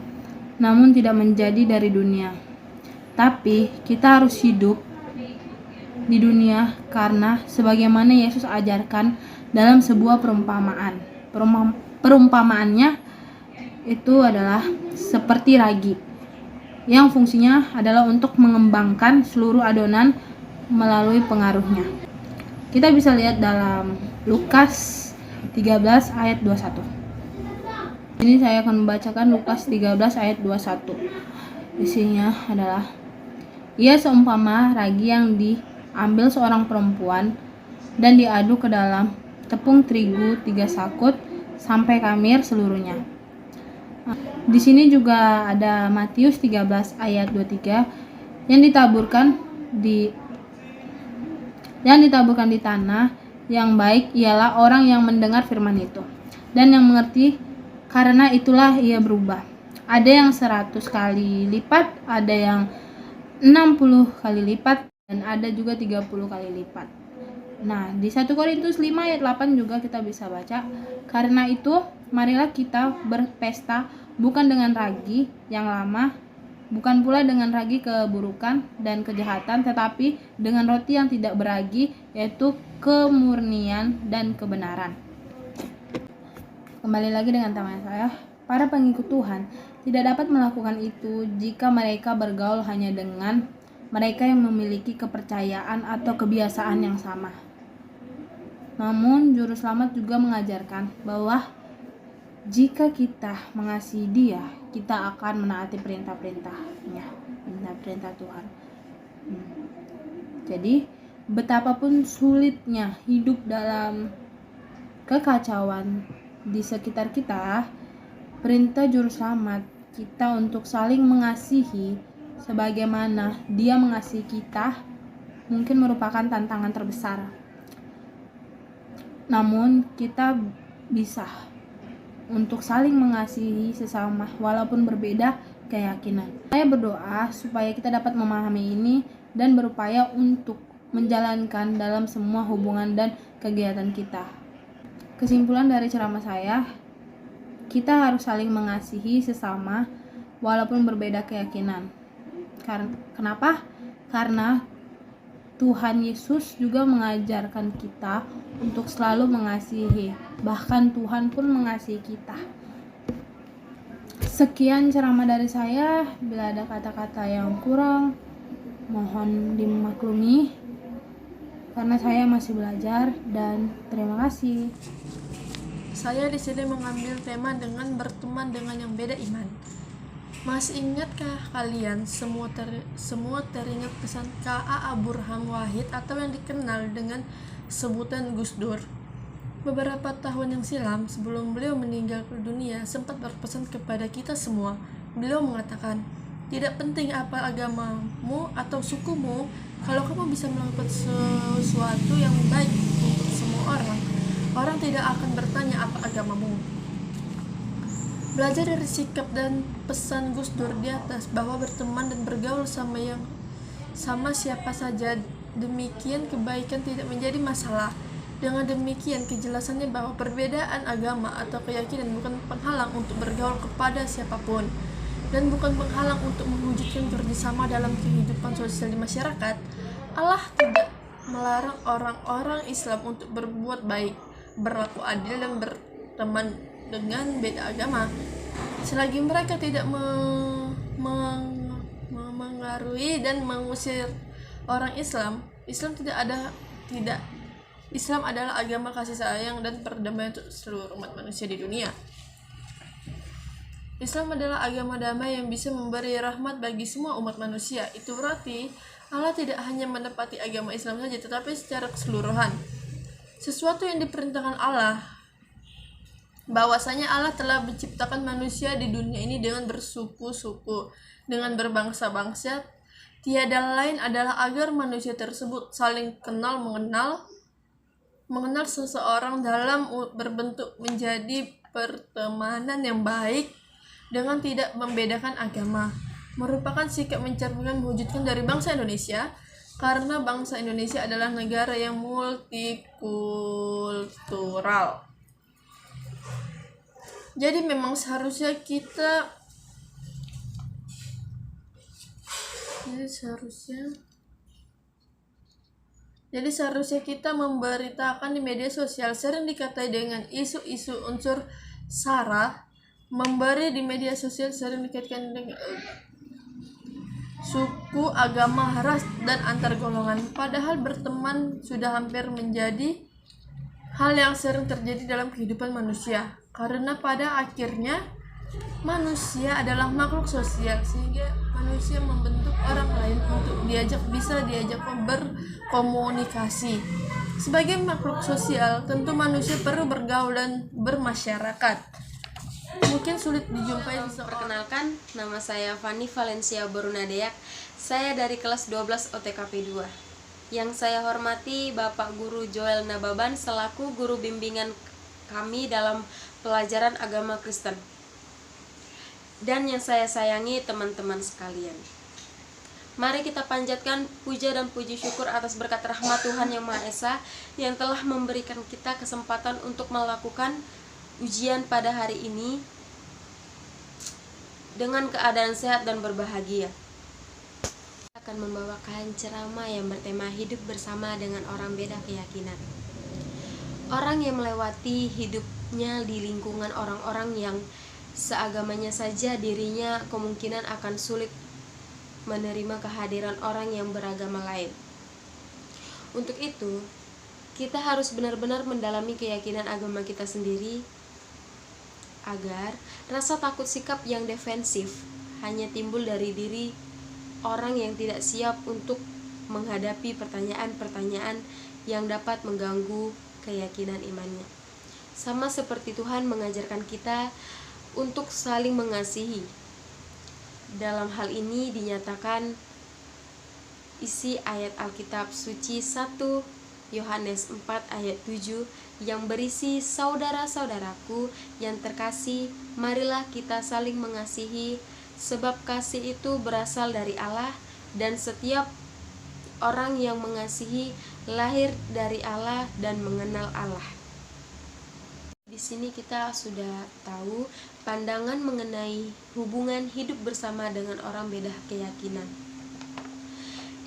namun tidak menjadi dari dunia. Tapi kita harus hidup di dunia karena sebagaimana Yesus ajarkan dalam sebuah perumpamaan. Perumpamaannya itu adalah seperti ragi, yang fungsinya adalah untuk mengembangkan seluruh adonan melalui pengaruhnya. Kita bisa lihat dalam Lukas 13 ayat 21. Ini saya akan membacakan Lukas 13 ayat 21. Isinya adalah, ia seumpama ragi yang diambil seorang perempuan dan diaduk ke dalam tepung terigu 3 sakut sampai kamir seluruhnya. Di sini juga ada Matius 13 ayat 23, yang ditaburkan di tanah yang baik ialah orang yang mendengar firman itu dan yang mengerti, karena itulah ia berubah. Ada yang 100 kali lipat, ada yang 60 kali lipat, dan ada juga 30 kali lipat. Nah, di 1 Korintus 5 ayat 8 juga kita bisa baca, karena itu marilah kita berpesta bukan dengan ragi yang lama, bukan pula dengan ragi keburukan dan kejahatan, tetapi dengan roti yang tidak beragi, yaitu kemurnian dan kebenaran. Kembali lagi dengan tema saya, para pengikut Tuhan tidak dapat melakukan itu jika mereka bergaul hanya dengan mereka yang memiliki kepercayaan atau kebiasaan yang sama. Namun, Juru Selamat juga mengajarkan bahwa jika kita mengasihi Dia, kita akan menaati perintah-perintahnya, perintah Tuhan. Jadi, betapapun sulitnya hidup dalam kekacauan di sekitar kita, perintah Juru Selamat kita untuk saling mengasihi sebagaimana Dia mengasihi kita mungkin merupakan tantangan terbesar. Namun, kita bisa untuk saling mengasihi sesama walaupun berbeda keyakinan. Saya berdoa supaya kita dapat memahami ini dan berupaya untuk menjalankan dalam semua hubungan dan kegiatan kita. Kesimpulan dari ceramah saya, kita harus saling mengasihi sesama walaupun berbeda keyakinan. Kenapa? Karena Tuhan Yesus juga mengajarkan kita untuk selalu mengasihi. Bahkan Tuhan pun mengasihi kita. Sekian ceramah dari saya. Bila ada kata-kata yang kurang, mohon dimaklumi. Karena saya masih belajar, dan terima kasih.
Saya di sini mengambil tema dengan berteman dengan yang beda iman. Masih ingatkah kalian semua teringat pesan K.A. Burhan Wahid atau yang dikenal dengan sebutan Gus Dur? Beberapa tahun yang silam, sebelum beliau meninggal dunia, sempat berpesan kepada kita semua. Beliau mengatakan, tidak penting apa agamamu atau sukumu, kalau kamu bisa melakukan sesuatu yang baik untuk semua orang, orang tidak akan bertanya apa agamamu. Belajar dari sikap dan pesan Gus Dur di atas bahwa berteman dan bergaul sama siapa saja, demikian kebaikan tidak menjadi masalah. Dengan demikian kejelasannya bahwa perbedaan agama atau keyakinan bukan penghalang untuk bergaul kepada siapapun dan bukan penghalang untuk mewujudkan kerjasama dalam kehidupan sosial di masyarakat. Allah tidak melarang orang-orang Islam untuk berbuat baik, berlaku adil dan berteman dengan beda agama, selagi mereka tidak mengaruhi dan mengusir orang Islam. Islam adalah agama kasih sayang dan perdamaian untuk seluruh umat manusia di dunia. Islam adalah agama damai yang bisa memberi rahmat bagi semua umat manusia. Itu berarti Allah tidak hanya menepati agama Islam saja, tetapi secara keseluruhan. Sesuatu yang diperintahkan Allah, bahwasanya Allah telah menciptakan manusia di dunia ini dengan bersuku-suku, dengan berbangsa-bangsa. Tiada lain adalah agar manusia tersebut saling mengenal seseorang dalam berbentuk menjadi pertemanan yang baik dengan tidak membedakan agama. Merupakan sikap mencerminkan mewujudkan dari bangsa Indonesia, karena bangsa Indonesia adalah negara yang multikultural. Jadi memang seharusnya kita memberitakan di media sosial sering dikatai dengan isu-isu unsur sara memberi di media sosial sering dikaitkan dengan suku, agama, ras, dan antar golongan. Padahal berteman sudah hampir menjadi hal yang sering terjadi dalam kehidupan manusia. Karena pada akhirnya manusia adalah makhluk sosial, sehingga manusia membentuk orang lain untuk bisa diajak berkomunikasi. Sebagai makhluk sosial, tentu manusia perlu bergaul dan bermasyarakat. Mungkin sulit dijumpai
Perkenalkan, nama saya Fani Valencia Borunadeak. Saya dari kelas 12 OTKP 2. Yang saya hormati Bapak Guru Joel Nababan selaku guru bimbingan kami dalam pelajaran agama Kristen. Dan yang saya sayangi teman-teman sekalian. Mari kita panjatkan puja dan puji syukur atas berkat rahmat Tuhan Yang Maha Esa yang telah memberikan kita kesempatan untuk melakukan ujian pada hari ini dengan keadaan sehat dan berbahagia. Akan membawakan ceramah yang bertema hidup bersama dengan orang beda keyakinan. Orang yang melewati hidupnya di lingkungan orang-orang yang seagamanya saja, dirinya kemungkinan akan sulit menerima kehadiran orang yang beragama lain. Untuk itu, kita harus benar-benar mendalami keyakinan agama kita sendiri agar rasa takut sikap yang defensif hanya timbul dari diri orang yang tidak siap untuk menghadapi pertanyaan-pertanyaan yang dapat mengganggu keyakinan imannya. Sama seperti Tuhan mengajarkan kita untuk saling mengasihi. Dalam hal ini dinyatakan isi ayat Alkitab suci 1 Yohanes 4 ayat 7 yang berisi, saudara-saudaraku yang terkasih, marilah kita saling mengasihi, sebab kasih itu berasal dari Allah, dan setiap orang yang mengasihi lahir dari Allah dan mengenal Allah. Di sini kita sudah tahu pandangan mengenai hubungan hidup bersama dengan orang beda keyakinan.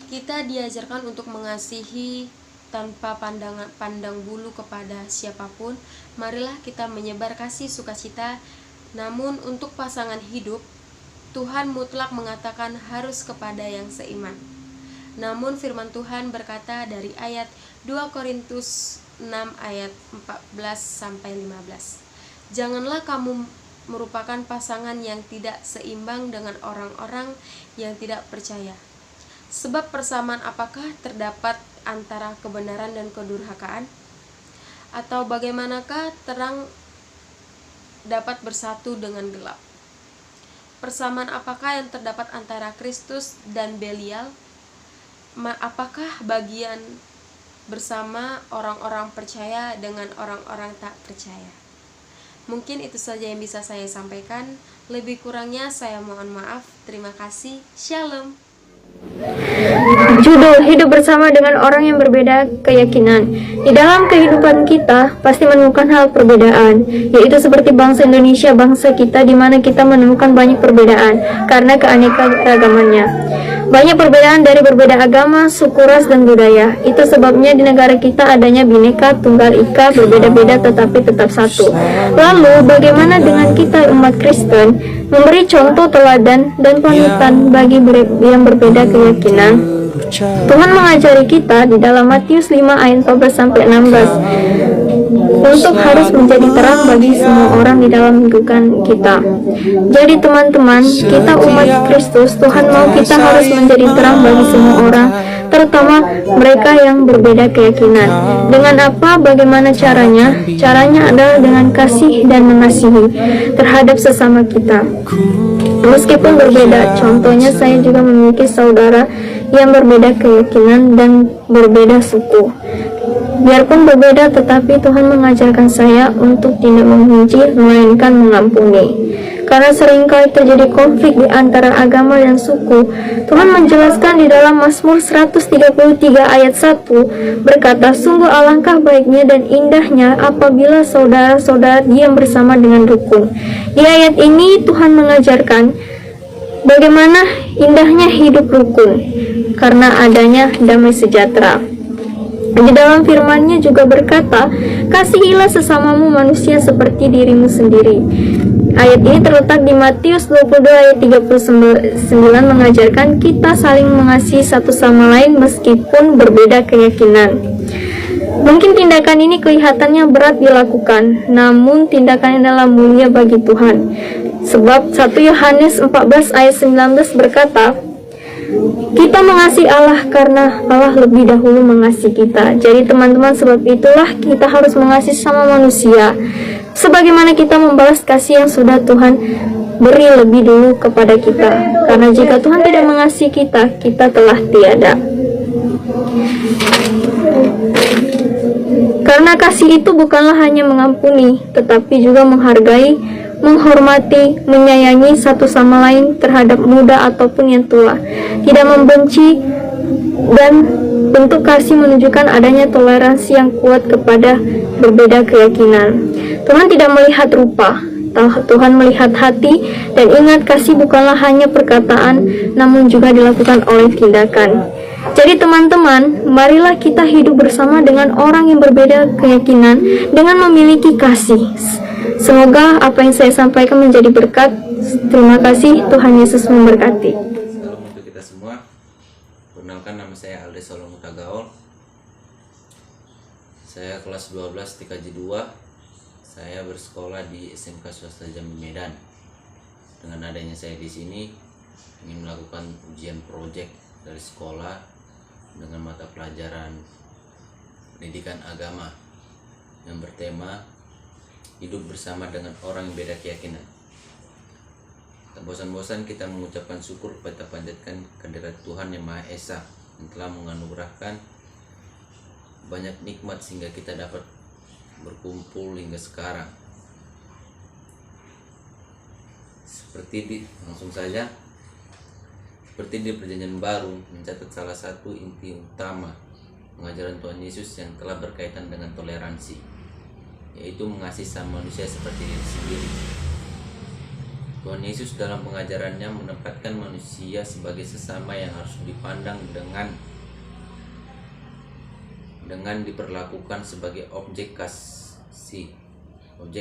Kita diajarkan untuk mengasihi tanpa pandang bulu kepada siapapun. Marilah kita menyebar kasih sukacita. Namun untuk pasangan hidup, Tuhan mutlak mengatakan harus kepada yang seiman. Namun firman Tuhan berkata dari ayat 2 Korintus 6 ayat 14-15. Janganlah kamu merupakan pasangan yang tidak seimbang dengan orang-orang yang tidak percaya. Sebab persamaan apakah terdapat antara kebenaran dan kedurhakaan? Atau bagaimanakah terang dapat bersatu dengan gelap? Persamaan apakah yang terdapat antara Kristus dan Belial? Apakah bagian bersama orang-orang percaya dengan orang-orang tak percaya? Mungkin itu saja yang bisa saya sampaikan. Lebih kurangnya saya mohon maaf. Terima kasih. Shalom.
Judul hidup bersama dengan orang yang berbeda keyakinan. Di dalam kehidupan kita pasti menemukan hal perbedaan, yaitu seperti bangsa Indonesia, bangsa kita di mana kita menemukan banyak perbedaan karena keanekaragamannya. Banyak perbedaan dari berbeda agama, suku, ras, dan budaya. Itu sebabnya di negara kita adanya Bhinneka Tunggal Ika, berbeda-beda tetapi tetap satu. Lalu bagaimana dengan kita umat Kristen memberi contoh teladan dan panutan bagi yang berbeda keyakinan? Tuhan mengajari kita di dalam Matius 5 ayat 14-16 untuk harus menjadi terang bagi semua orang di dalam lingkungan kita. Jadi teman-teman, kita umat Kristus, Tuhan mau kita harus menjadi terang bagi semua orang, terutama mereka yang berbeda keyakinan. Dengan apa? Bagaimana caranya? Caranya adalah dengan kasih dan mengasihi terhadap sesama kita. Meskipun berbeda, contohnya saya juga memiliki saudara yang berbeda keyakinan dan berbeda suku. Biarpun berbeda, tetapi Tuhan mengajarkan saya untuk tidak membenci, melainkan mengampuni. Karena seringkali terjadi konflik di antara agama dan suku, Tuhan menjelaskan di dalam Mazmur 133 ayat 1 berkata, sungguh alangkah baiknya dan indahnya apabila saudara-saudara diam bersama dengan rukun. Di ayat ini Tuhan mengajarkan bagaimana indahnya hidup rukun karena adanya damai sejahtera. Di dalam firman-Nya juga berkata, kasihilah sesamamu manusia seperti dirimu sendiri.
Ayat ini terletak di Matius 22 ayat 39 mengajarkan kita saling mengasihi satu sama lain meskipun berbeda keyakinan. Mungkin tindakan ini kelihatannya berat dilakukan, namun tindakan ini adalah mulia bagi Tuhan. Sebab 1 Yohanes 14 ayat 19 berkata, kita mengasihi Allah karena Allah lebih dahulu mengasihi kita. Jadi teman-teman, sebab itulah kita harus mengasihi sama manusia sebagaimana kita membalas kasih yang sudah Tuhan beri lebih dulu kepada kita. Karena jika Tuhan tidak mengasihi kita, kita telah tiada. Karena kasih itu bukanlah hanya mengampuni, tetapi juga menghargai, menghormati, menyayangi satu sama lain terhadap muda ataupun yang tua, tidak membenci, dan bentuk kasih menunjukkan adanya toleransi yang kuat kepada berbeda keyakinan. Tuhan tidak melihat rupa, Tuhan melihat hati, dan ingat kasih bukanlah hanya perkataan, namun juga dilakukan oleh tindakan. Jadi teman-teman, marilah kita hidup bersama dengan orang yang berbeda keyakinan dengan memiliki kasih. Semoga apa yang saya sampaikan menjadi berkat. Terima kasih, Tuhan Yesus memberkati.
Salam untuk kita semua. Perkenalkan, nama saya Alde Solomon Tagaol. Saya kelas 12 TKJ 2. Saya bersekolah di SMK Swasta Jambi Medan. Dengan adanya saya di sini ingin melakukan ujian proyek dari sekolah dengan mata pelajaran pendidikan agama yang bertema hidup bersama dengan orang yang beda keyakinan. Tak bosan-bosan kita mengucapkan syukur kepada panjatkan kehadirat Tuhan Yang Maha Esa yang telah menganugerahkan banyak nikmat sehingga kita dapat berkumpul hingga sekarang. Seperti di Perjanjian Baru mencatat salah satu inti utama pengajaran Tuhan Yesus yang telah berkaitan dengan toleransi, yaitu mengasihi sama manusia seperti diri sendiri. Tuhan Yesus dalam pengajarannya menempatkan manusia sebagai sesama yang harus dipandang dengan diperlakukan sebagai objek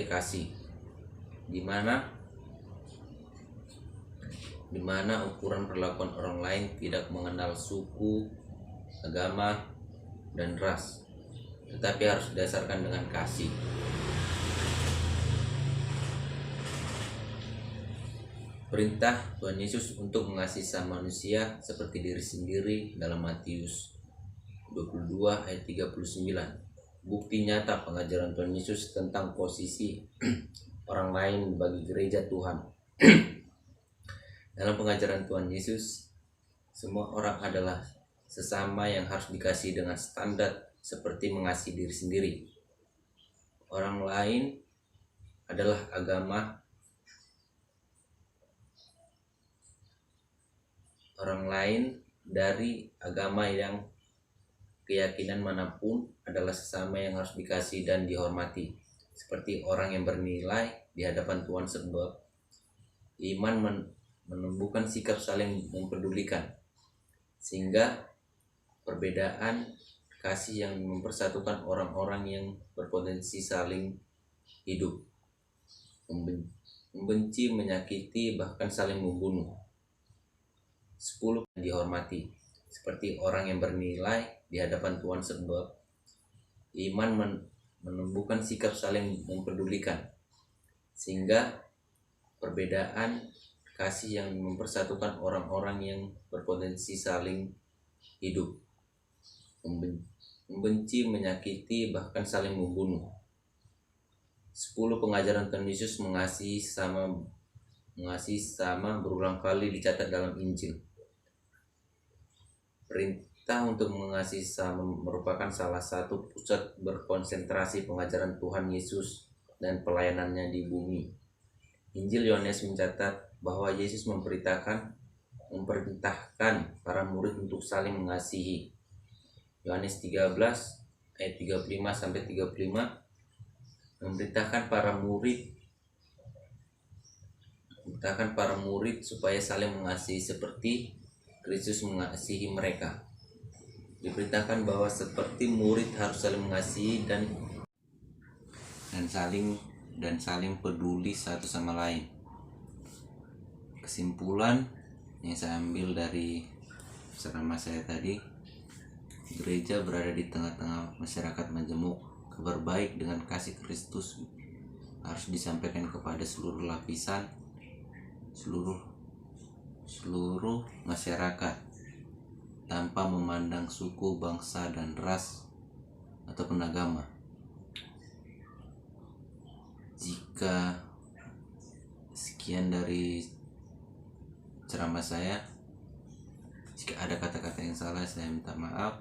kasih, di mana ukuran perlakuan orang lain tidak mengenal suku, agama, dan ras, tetapi harus didasarkan dengan kasih. Perintah Tuhan Yesus untuk mengasihi sama manusia seperti diri sendiri dalam Matius 22 ayat 39. Bukti nyata pengajaran Tuhan Yesus tentang posisi orang lain bagi gereja Tuhan. Dalam pengajaran Tuhan Yesus, semua orang adalah sesama yang harus dikasihi dengan standar seperti mengasihi diri sendiri. Orang lain adalah orang lain dari agama yang keyakinan manapun adalah sesama yang harus dikasihi dan dihormati, seperti orang yang bernilai di hadapan Tuhan, sebab iman menumbuhkan sikap saling mempedulikan, sehingga perbedaan kasih yang mempersatukan orang-orang yang berpotensi saling hidup, membenci, menyakiti, bahkan saling membunuh. 10. Dihormati, seperti orang yang bernilai di hadapan Tuhan, sebab iman menumbuhkan sikap saling mempedulikan, sehingga perbedaan kasih yang mempersatukan orang-orang yang berpotensi saling hidup, membenci, menyakiti, bahkan saling membunuh. 10. Pengajaran Tuhan Yesus mengasihi sama berulang kali dicatat dalam Injil. Perintah untuk mengasihi sama merupakan salah satu pusat berkonsentrasi pengajaran Tuhan Yesus dan pelayanannya di bumi. Injil Yohanes mencatat bahwa Yesus memerintahkan para murid untuk saling mengasihi. Yohanes 13 ayat 35 sampai 35 memerintahkan para murid supaya saling mengasihi seperti Kristus mengasihi mereka. Diberitakan bahwa seperti murid harus saling mengasihi dan saling dan saling peduli satu sama lain. Kesimpulan yang saya ambil dari ceramah saya tadi, gereja berada di tengah-tengah masyarakat majemuk. Kabar baik dengan kasih Kristus harus disampaikan kepada seluruh lapisan, seluruh masyarakat, tanpa memandang suku, bangsa, dan ras ataupun agama. Jika sekian dari ceramah saya, jika ada kata-kata yang salah saya minta maaf.